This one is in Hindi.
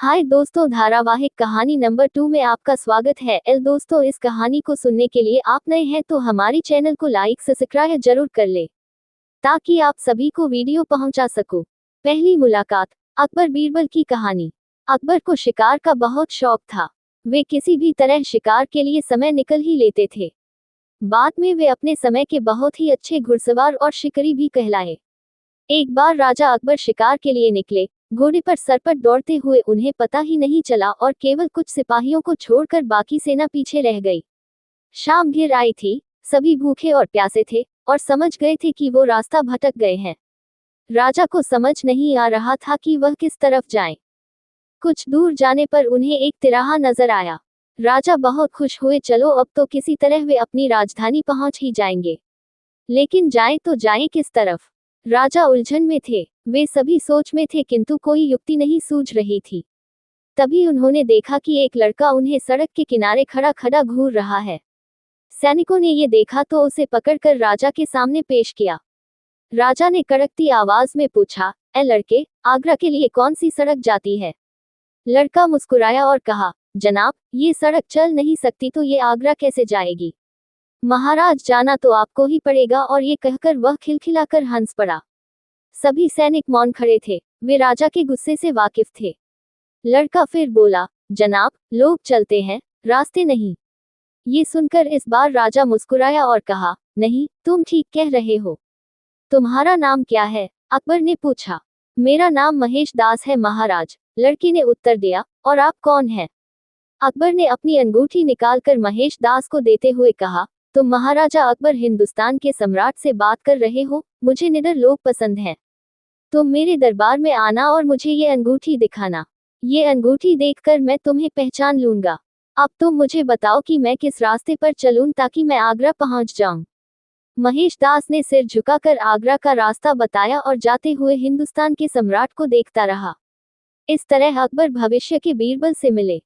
हाय दोस्तों, धारावाहिक कहानी नंबर 2 में आपका स्वागत है। दोस्तों, इस कहानी को सुनने के लिए आप नए हैं तो हमारी चैनल को लाइक सब्सक्राइब जरूर कर ले ताकि आप सभी को वीडियो पहुंचा सको। पहली मुलाकात। अकबर बीरबल की कहानी। अकबर को शिकार का बहुत शौक था। वे किसी भी तरह शिकार के लिए समय निकल ही लेते थे। बाद में वे अपने समय के बहुत ही अच्छे घुड़सवार और शिकारी भी कहलाए। एक बार राजा अकबर शिकार के लिए निकले। घोड़े पर सरपट दौड़ते हुए उन्हें पता ही नहीं चला और केवल कुछ सिपाहियों को छोड़कर बाकी सेना पीछे रह गई। शाम घिर आई थी। सभी भूखे और प्यासे थे और समझ गए थे कि वो रास्ता भटक गए हैं। राजा को समझ नहीं आ रहा था कि वह किस तरफ जाएं। कुछ दूर जाने पर उन्हें एक तिराहा नजर आया। राजा बहुत खुश हुए, चलो अब तो किसी तरह वे अपनी राजधानी पहुंच ही जाएंगे। लेकिन जाएं तो जाएं किस तरफ? राजा उलझन में थे। वे सभी सोच में थे किंतु कोई युक्ति नहीं सूझ रही थी। तभी उन्होंने देखा कि एक लड़का उन्हें सड़क के किनारे खड़ा खड़ा घूर रहा है। सैनिकों ने ये देखा तो उसे पकड़कर राजा के सामने पेश किया। राजा ने कड़कती आवाज में पूछा, ए लड़के, आगरा के लिए कौन सी सड़क जाती है? लड़का मुस्कुराया और कहा, जनाब, ये सड़क चल नहीं सकती तो ये आगरा कैसे जाएगी? महाराज, जाना तो आपको ही पड़ेगा। और ये कहकर वह खिलखिलाकर हंस पड़ा। सभी सैनिक मौन खड़े थे। वे राजा के गुस्से से वाकिफ थे। लड़का फिर बोला, जनाब, लोग चलते हैं, रास्ते नहीं। ये सुनकर इस बार राजा मुस्कुराया और कहा, नहीं, तुम ठीक कह रहे हो। तुम्हारा नाम क्या है? अकबर ने पूछा। मेरा नाम महेश दास है महाराज, लड़के ने उत्तर दिया। और आप कौन हैं? अकबर ने अपनी अंगूठी निकालकर महेश दास को देते हुए कहा, तुम महाराजा अकबर हिंदुस्तान के सम्राट से बात कर रहे हो। मुझे निडर लोग पसंद हैं। तुम मेरे दरबार में आना और मुझे ये अंगूठी दिखाना। ये अंगूठी देखकर मैं तुम्हें पहचान लूंगा। अब तुम मुझे बताओ कि मैं किस रास्ते पर चलूं ताकि मैं आगरा पहुंच जाऊं। महेश दास ने सिर झुकाकर आगरा का रास्ता बताया और जाते हुए हिंदुस्तान के सम्राट को देखता रहा। इस तरह अकबर भविष्य के बीरबल से मिले।